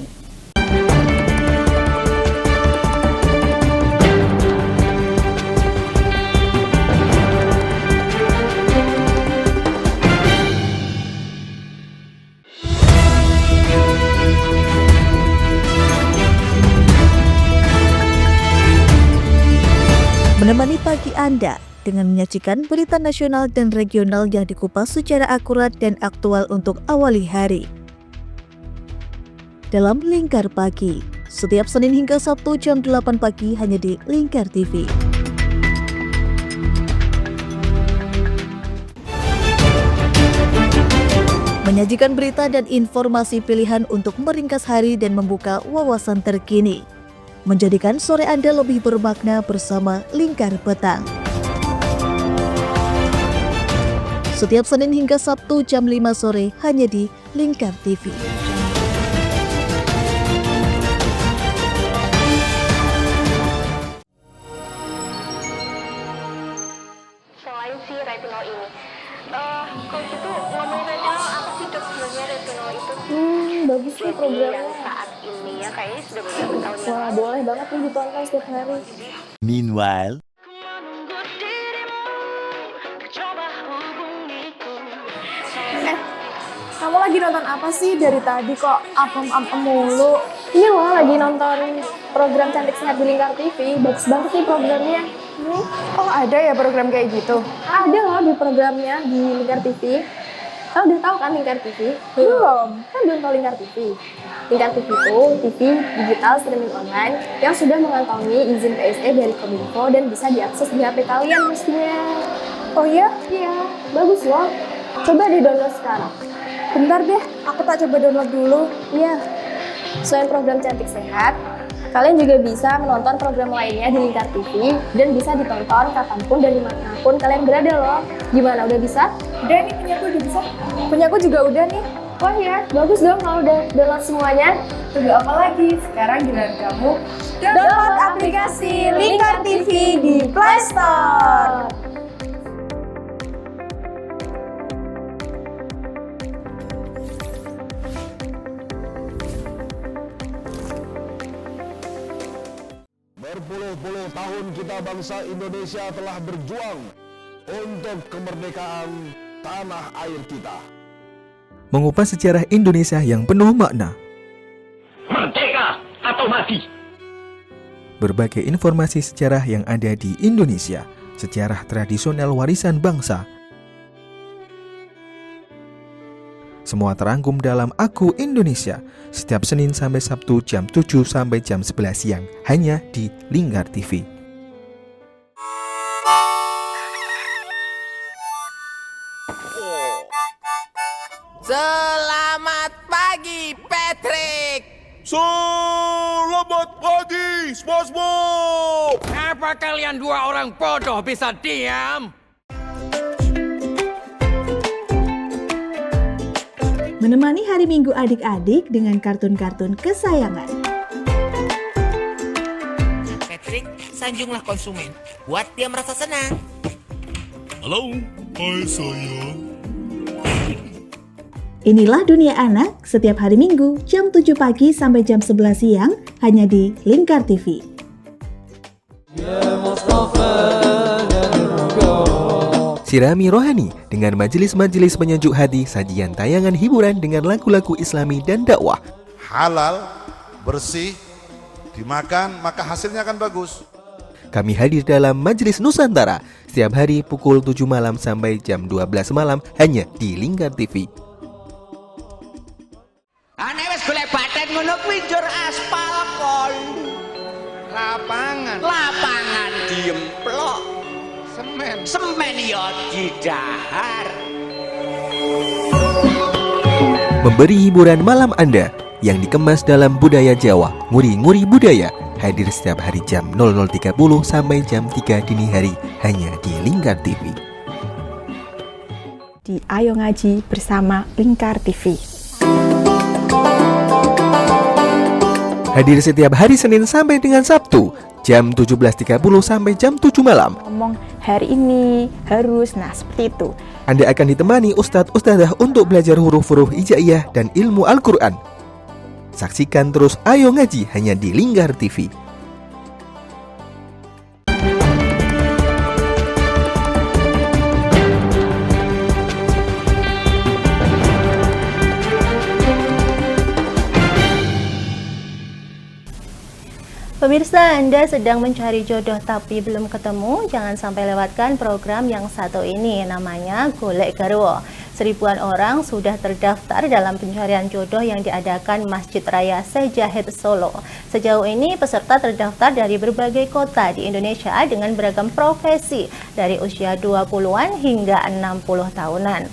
Menemani pagi Anda dengan menyajikan berita nasional dan regional yang dikupas secara akurat dan aktual untuk awali hari. Dalam Lingkar Pagi, setiap Senin hingga Sabtu jam 8 pagi hanya di Lingkar TV. Menyajikan berita dan informasi pilihan untuk meringkas hari dan membuka wawasan terkini. Menjadikan sore Anda lebih bermakna bersama Lingkar Petang. Setiap Senin hingga Sabtu jam 5 sore hanya di Lingkar TV. Selain si retinol ini, kalau gitu ngomongin retinol, apa sih dok sebenarnya retinol itu? Bagus sih programnya. Yang saat ini ya kayaknya sudah beberapa tahun yang Wah, boleh banget nih ditonton setiap hari. Meanwhile, Kamu lagi nonton apa sih dari tadi kok apem-apem mulu? Ini loh lagi nonton program Cantik Sehat di Lingkar TV. Bagus banget nih programnya. Oh ada ya program kayak gitu? Ada loh di programnya di Lingkar TV. Kamu udah tahu kan Lingkar TV? Belum. Kan belum tahu Lingkar TV. Lingkar TV itu TV digital streaming online yang sudah mengantongi izin PSE dari Kominfo dan bisa diakses di HP kalian mestinya. Oh iya? Iya, bagus loh. Coba di-download sekarang. Bentar deh, aku tak coba download dulu. Iya. Selain program Cantik Sehat, Kalian juga bisa menonton program lainnya di Lingkar TV dan bisa ditonton kapanpun dan dimanapun kalian berada loh. Gimana, udah bisa? Udah nih, punyaku udah bisa. Punyaku juga udah nih. Wah ya, bagus dong kalau udah download semuanya. Tunggu apa lagi? Sekarang giliran kamu download aplikasi Lingkar TV di Play Store. Berpuluh-puluh tahun kita bangsa Indonesia telah berjuang untuk kemerdekaan tanah air kita. Mengupas sejarah Indonesia yang penuh makna. Merdeka atau mati. Berbagai informasi sejarah yang ada di Indonesia, sejarah tradisional warisan bangsa. Semua terangkum dalam Aku Indonesia, setiap Senin sampai Sabtu jam 7 sampai jam 11 siang, hanya di Lingkar TV. Selamat pagi, Patrick. Selamat pagi, SpongeBob. Apa kalian dua orang bodoh bisa diam? Menemani hari Minggu adik-adik dengan kartun-kartun kesayangan. Patrick, sanjunglah konsumen. Buat dia merasa senang. Halo, hai sayang. Inilah Dunia Anak setiap hari Minggu jam 7 pagi sampai jam 11 siang hanya di Lingkar TV. Sirami rohani dengan majelis-majelis penyejuk hati, sajian tayangan hiburan dengan lagu-lagu Islami dan dakwah. Halal, bersih, dimakan maka hasilnya akan bagus. Kami hadir dalam Majelis Nusantara setiap hari pukul 7 malam sampai jam 12 malam hanya di Lingkar TV. Ane wis golek baten ngono kuwi njur aspal kon. Lapangan diemplok. Semen ya didahar. Memberi hiburan malam Anda yang dikemas dalam budaya Jawa, nguri-nguri budaya, hadir setiap hari jam 00.30 sampai jam 3 dini hari hanya di Lingkar TV. Di Ayo Ngaji bersama Lingkar TV. Hadir setiap hari Senin sampai dengan Sabtu jam 17.30 sampai jam 7 malam. Ngomong hari ini harus, nah seperti itu. Anda akan ditemani ustadz-ustadzah untuk belajar huruf-huruf hijaiyah dan ilmu Al-Quran. Saksikan terus Ayo Ngaji hanya di Lingkar TV. Pemirsa, Anda sedang mencari jodoh tapi belum ketemu? Jangan sampai lewatkan program yang satu ini, namanya Golek Garwo. Seribuan orang sudah terdaftar dalam pencarian jodoh yang diadakan Masjid Raya Syekh Zayed Solo. Sejauh ini peserta terdaftar dari berbagai kota di Indonesia dengan beragam profesi, dari usia 20-an hingga 60 tahunan.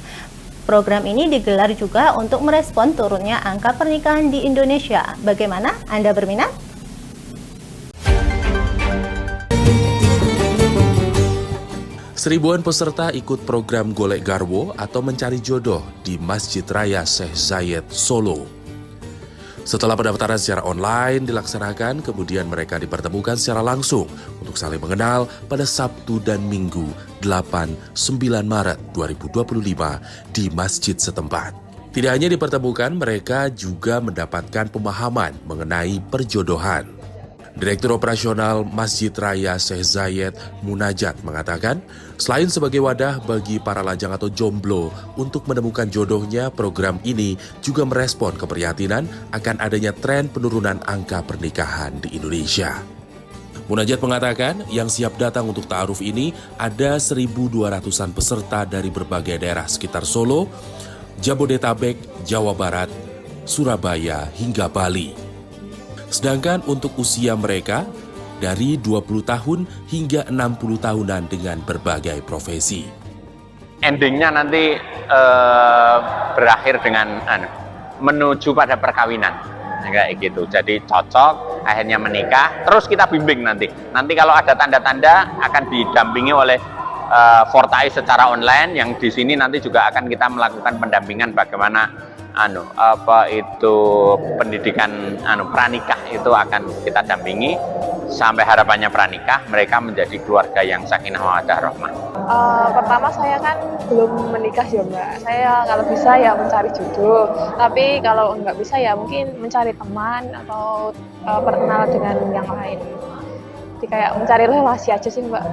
Program ini digelar juga untuk merespon turunnya angka pernikahan di Indonesia. Bagaimana? Anda berminat? Seribuan peserta ikut program Golek Garwo atau mencari jodoh di Masjid Raya Syekh Zayed Solo. Setelah pendaftaran secara online dilaksanakan, kemudian mereka dipertemukan secara langsung untuk saling mengenal pada Sabtu dan Minggu 8-9 Maret 2025 di masjid setempat. Tidak hanya dipertemukan, mereka juga mendapatkan pemahaman mengenai perjodohan. Direktur Operasional Masjid Raya Syekh Zayed Munajat mengatakan, selain sebagai wadah bagi para lajang atau jomblo untuk menemukan jodohnya, program ini juga merespon keprihatinan akan adanya tren penurunan angka pernikahan di Indonesia. Munajat mengatakan, yang siap datang untuk ta'aruf ini ada 1.200-an peserta dari berbagai daerah sekitar Solo, Jabodetabek, Jawa Barat, Surabaya hingga Bali. Sedangkan untuk usia mereka dari 20 tahun hingga 60 tahunan dengan berbagai profesi. Endingnya nanti berakhir dengan menuju pada perkawinan. kayak gitu. Jadi cocok, akhirnya menikah, terus kita bimbing nanti kalau ada tanda-tanda akan didampingi oleh Fortais secara online, yang di sini nanti juga akan kita melakukan pendampingan bagaimana pendidikan pranikah itu akan kita dampingi sampai harapannya pranikah mereka menjadi keluarga yang sakinah mawaddah rahmah. Pertama saya kan belum menikah ya Mbak, saya kalau bisa ya mencari jodoh, tapi kalau nggak bisa ya mungkin mencari teman atau perkenalan dengan yang lain. Jadi kayak mencari relasi aja sih Mbak.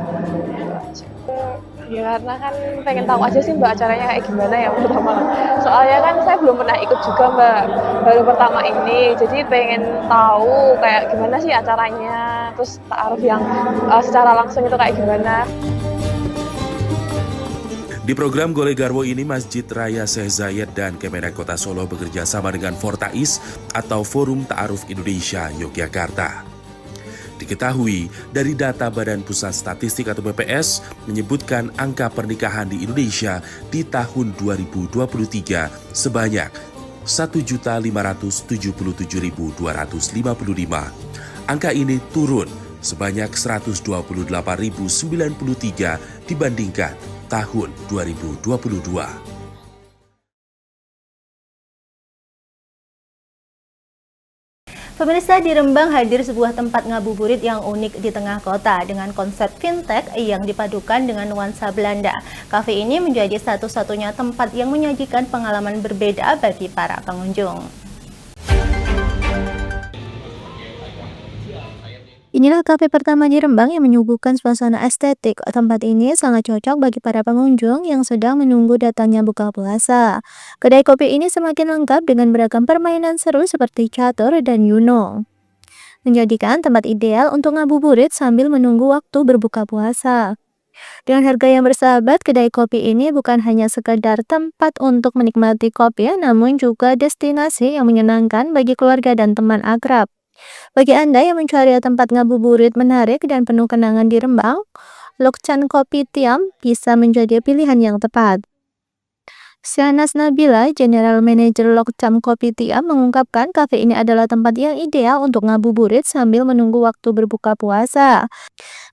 Ya karena kan pengen tahu aja sih Mbak acaranya kayak gimana ya pertama. Soalnya kan saya belum pernah ikut juga Mbak, baru pertama ini. Jadi pengen tahu kayak gimana sih acaranya, terus ta'aruf yang secara langsung itu kayak gimana. Di program Golek Garwo ini, Masjid Raya Syekh Zayed dan Kemenak Kota Solo bekerja sama dengan Fortais atau Forum Ta'aruf Indonesia Yogyakarta. Diketahui dari data Badan Pusat Statistik atau BPS menyebutkan angka pernikahan di Indonesia di tahun 2023 sebanyak 1.577.255. Angka ini turun sebanyak 128.093 dibandingkan tahun 2022. Pemirsa, di Rembang hadir sebuah tempat ngabuburit yang unik di tengah kota dengan konsep fintech yang dipadukan dengan nuansa Belanda. Kafe ini menjadi satu-satunya tempat yang menyajikan pengalaman berbeda bagi para pengunjung. Inilah kafe pertama di Rembang yang menyuguhkan suasana estetik. Tempat ini sangat cocok bagi para pengunjung yang sedang menunggu datangnya buka puasa. Kedai kopi ini semakin lengkap dengan beragam permainan seru seperti catur dan Uno, menjadikan tempat ideal untuk ngabuburit sambil menunggu waktu berbuka puasa. Dengan harga yang bersahabat, kedai kopi ini bukan hanya sekedar tempat untuk menikmati kopi, namun juga destinasi yang menyenangkan bagi keluarga dan teman akrab. Bagi Anda yang mencari tempat ngabuburit menarik dan penuh kenangan di Rembang, Lokcan Kopitiam bisa menjadi pilihan yang tepat. Syahnas Nabila, General Manager Lokcan Kopitiam, mengungkapkan kafe ini adalah tempat yang ideal untuk ngabuburit sambil menunggu waktu berbuka puasa.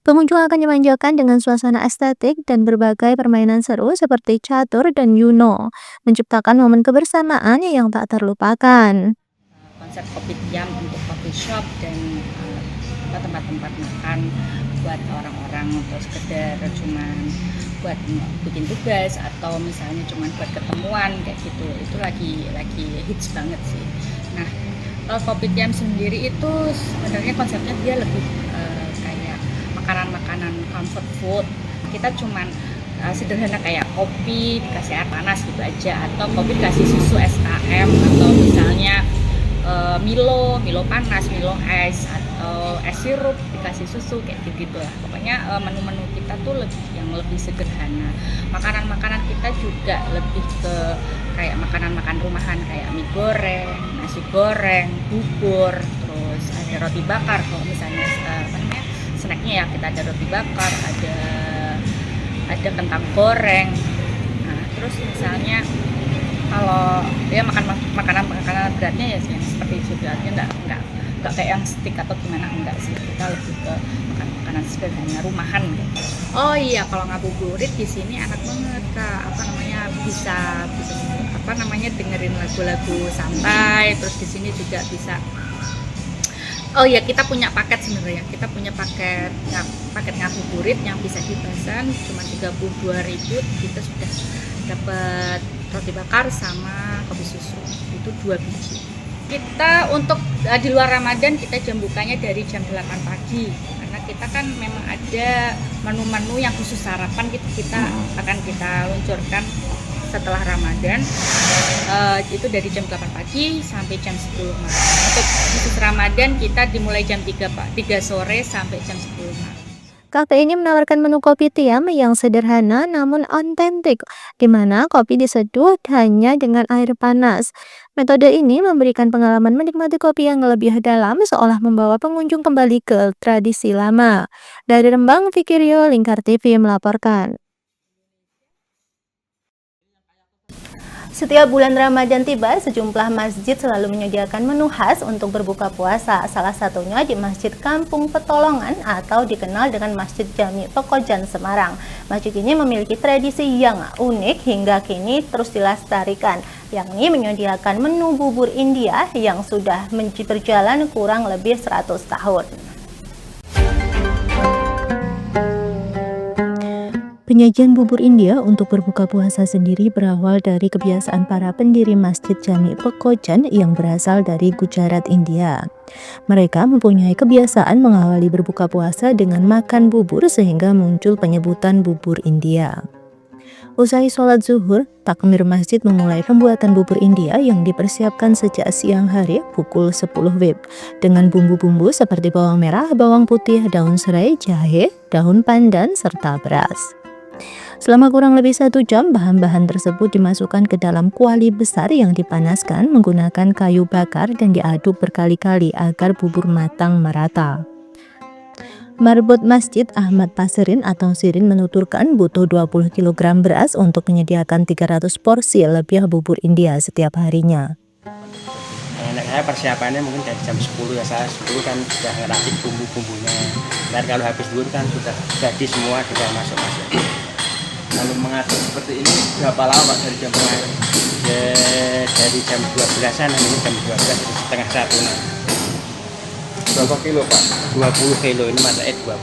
Pengunjung akan dimanjakan dengan suasana estetik dan berbagai permainan seru seperti catur dan Uno, menciptakan momen kebersamaan yang tak terlupakan. Konsep Kopitiam untuk coffee shop dan tempat-tempat makan buat orang-orang untuk sekedar cuman buat bikin tugas atau misalnya cuman buat ketemuan kayak gitu, itu lagi hits banget sih. Nah, kalau Kopitiam sendiri itu sebenarnya konsepnya dia lebih kayak makanan-makanan comfort food. Kita cuman sederhana kayak kopi dikasih air panas gitu aja, atau kopi dikasih susu SKM, atau misalnya Milo panas, Milo es, atau es sirup dikasih susu kayak gitu lah. Pokoknya menu-menu kita tuh yang lebih sederhana. Makanan-makanan kita juga lebih ke kayak makanan-makan rumahan kayak mie goreng, nasi goreng, bubur, terus ada roti bakar. Kalau misalnya snacknya ya kita ada roti bakar, ada kentang goreng. Nah, terus misalnya kalau dia makanan beratnya ya yang seperti itu, artinya nggak kayak yang stick atau gimana, enggak sih, kita lebih ke makanan sederhana rumahan gitu. Oh iya, kalau ngabuburit di sini enak banget Kak, bisa dengerin lagu-lagu santai, terus di sini juga bisa. Oh iya, kita punya paket sebenarnya. Kita punya paket ngabuburit yang bisa dipesan cuma 32.000, kita sudah dapat roti bakar sama kopi susu, itu 2 biji. Kita untuk di luar Ramadan kita jam bukanya dari jam 8 pagi karena kita kan memang ada menu-menu yang khusus sarapan kita akan kita luncurkan setelah Ramadan, itu dari jam 8 pagi sampai jam 10 malam. Untuk khusus Ramadan kita dimulai jam 3 sore sampai jam 10 malam. Kafe ini menawarkan menu kopi tiam yang sederhana namun otentik, di mana kopi diseduh hanya dengan air panas. Metode ini memberikan pengalaman menikmati kopi yang lebih dalam, seolah membawa pengunjung kembali ke tradisi lama. Dari Rembang, Fikirio, Lingkar TV melaporkan. Setiap bulan Ramadan tiba, sejumlah masjid selalu menyediakan menu khas untuk berbuka puasa. Salah satunya di Masjid Kampung Petolongan atau dikenal dengan Masjid Jami Pekojan Semarang. Masjid ini memiliki tradisi yang unik hingga kini terus dilestarikan, yakni menyediakan menu bubur India yang sudah berjalan kurang lebih 100 tahun. Penyajian bubur India untuk berbuka puasa sendiri berawal dari kebiasaan para pendiri Masjid Jami Pekojan yang berasal dari Gujarat, India. Mereka mempunyai kebiasaan mengawali berbuka puasa dengan makan bubur sehingga muncul penyebutan bubur India. Usai sholat zuhur, takmir masjid memulai pembuatan bubur India yang dipersiapkan sejak siang hari pukul 10 WIB dengan bumbu-bumbu seperti bawang merah, bawang putih, daun serai, jahe, daun pandan, serta beras. Selama kurang lebih 1 jam, bahan-bahan tersebut dimasukkan ke dalam kuali besar yang dipanaskan menggunakan kayu bakar dan diaduk berkali-kali agar bubur matang merata. Marbot Masjid Ahmad Paserin atau Sirin menuturkan butuh 20 kg beras untuk menyediakan 300 porsi lebih bubur India setiap harinya. Saya persiapannya mungkin dari jam 10 ya, saya 10 kan sudah ngeracik bumbu-bumbunya. Dan kalau habis zuhur kan sudah jadi semua, sudah masuk-masuk. Kalau mengaduk seperti ini berapa lama Pak dari jam kemarin? Ya, dari jam 12-an, ini jam 12 itu setengah 1. Nah. Berapa kilo Pak? 20 kilo, ini masaknya 20.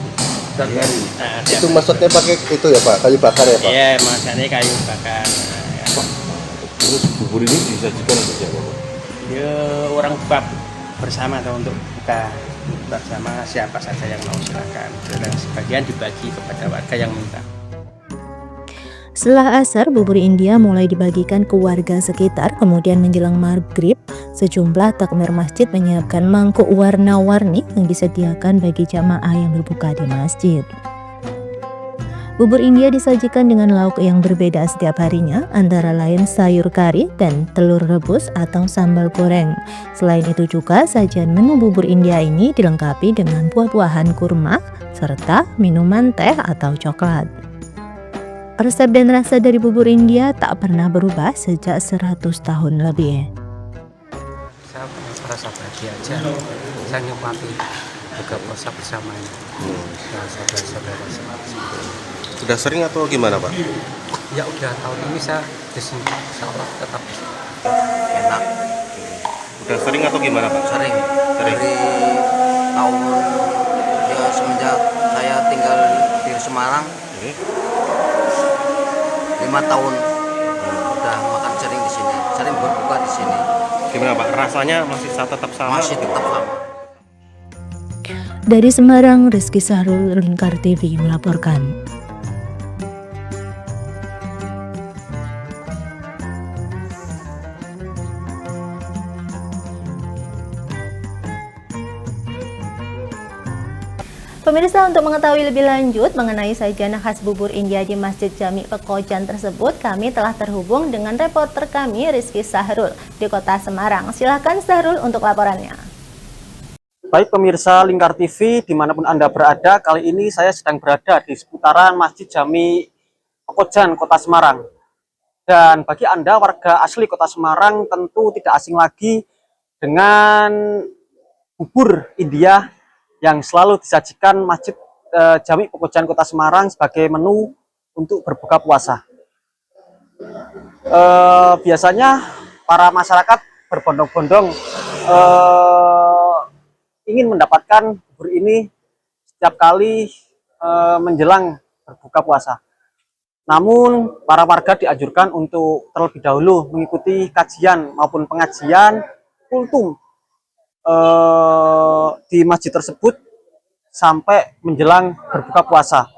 Setiap hari? Nah, itu maksudnya pakai itu ya Pak, kayu bakar ya Pak? Iya, masaknya kayu bakar. Nah, ya. Terus bubur ini disajikan untuk siapa Pak? Ya, orang buka bersama atau untuk buka bersama siapa saja yang mau silakan. Dan sebagian dibagi kepada warga yang minta. Setelah asar, bubur India mulai dibagikan ke warga sekitar, kemudian menjelang maghrib, sejumlah takmir masjid menyiapkan mangkuk warna-warni yang disediakan bagi jamaah yang berbuka di masjid. Bubur India disajikan dengan lauk yang berbeda setiap harinya, antara lain sayur kari dan telur rebus atau sambal goreng. Selain itu juga, sajian menu bubur India ini dilengkapi dengan buah-buahan kurma, serta minuman teh atau coklat. Resep dan rasa dari bubur India tak pernah berubah sejak 100 tahun lebih. Saya merasa bahagia aja, saya nikmati buka puasa bersama ini. Saudara-saudara Sudah sering atau gimana Pak? Ya udah, tahun ini saya disini, insya Allah tetap enak. Sudah sering atau gimana Pak? Sering. Sering. Dari tahun ya semenjak saya tinggal di Semarang. 5 tahun udah makan sering di sini, sering berbuka di sini. Gimana Pak? Rasanya masih tetap sama? Masih tetap sama. Dari Semarang, Rizky Sahrul, Lingkar TV melaporkan. Pemirsa, untuk mengetahui lebih lanjut mengenai sajian khas bubur India di Masjid Jami Pekojan tersebut, kami telah terhubung dengan reporter kami Rizky Sahrul di Kota Semarang. Silakan Sahrul untuk laporannya. Baik pemirsa Lingkar TV, dimanapun Anda berada, kali ini saya sedang berada di seputaran Masjid Jami Pekojan, Kota Semarang. Dan bagi Anda warga asli Kota Semarang tentu tidak asing lagi dengan bubur India yang selalu disajikan Masjid Jami Pekojan Kota Semarang sebagai menu untuk berbuka puasa. Biasanya para masyarakat berbondong-bondong ingin mendapatkan bubur ini setiap kali menjelang berbuka puasa. Namun para warga dianjurkan untuk terlebih dahulu mengikuti kajian maupun pengajian kultum di masjid tersebut sampai menjelang berbuka puasa.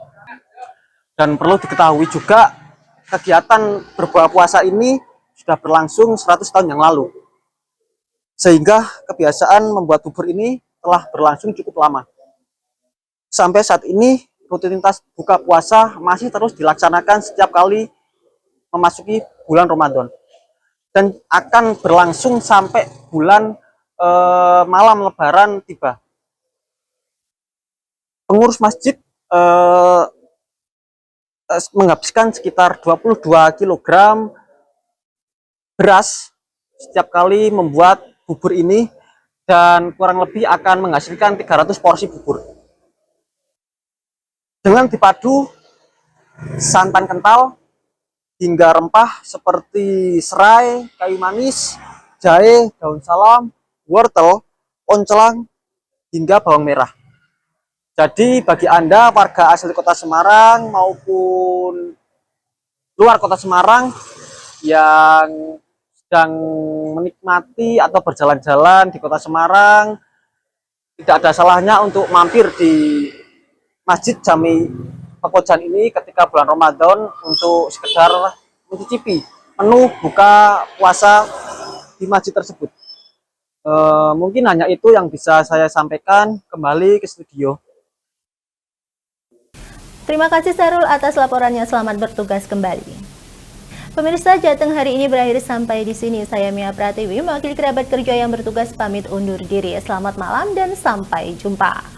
Dan perlu diketahui juga kegiatan berbuka puasa ini sudah berlangsung 100 tahun yang lalu, sehingga kebiasaan membuat bubur ini telah berlangsung cukup lama. Sampai saat ini rutinitas buka puasa masih terus dilaksanakan setiap kali memasuki bulan Ramadan dan akan berlangsung sampai bulan malam Lebaran tiba. Pengurus masjid menghabiskan sekitar 22 kg beras setiap kali membuat bubur ini, dan kurang lebih akan menghasilkan 300 porsi bubur. Dengan dipadu santan kental hingga rempah seperti serai, kayu manis, jahe, daun salam, wortel, oncelang, hingga bawang merah. Jadi bagi Anda warga asli Kota Semarang maupun luar Kota Semarang yang sedang menikmati atau berjalan-jalan di Kota Semarang, tidak ada salahnya untuk mampir di Masjid Jami Pekojan ini ketika bulan Ramadan untuk sekedar mencicipi menu buka puasa di masjid tersebut. Mungkin hanya itu yang bisa saya sampaikan. Kembali ke studio. Terima kasih Sarul atas laporannya. Selamat bertugas kembali. Pemirsa, Jateng hari ini berakhir sampai di sini. Saya Mia Pratiwi, mewakili kerabat kerja yang bertugas pamit undur diri. Selamat malam dan sampai jumpa.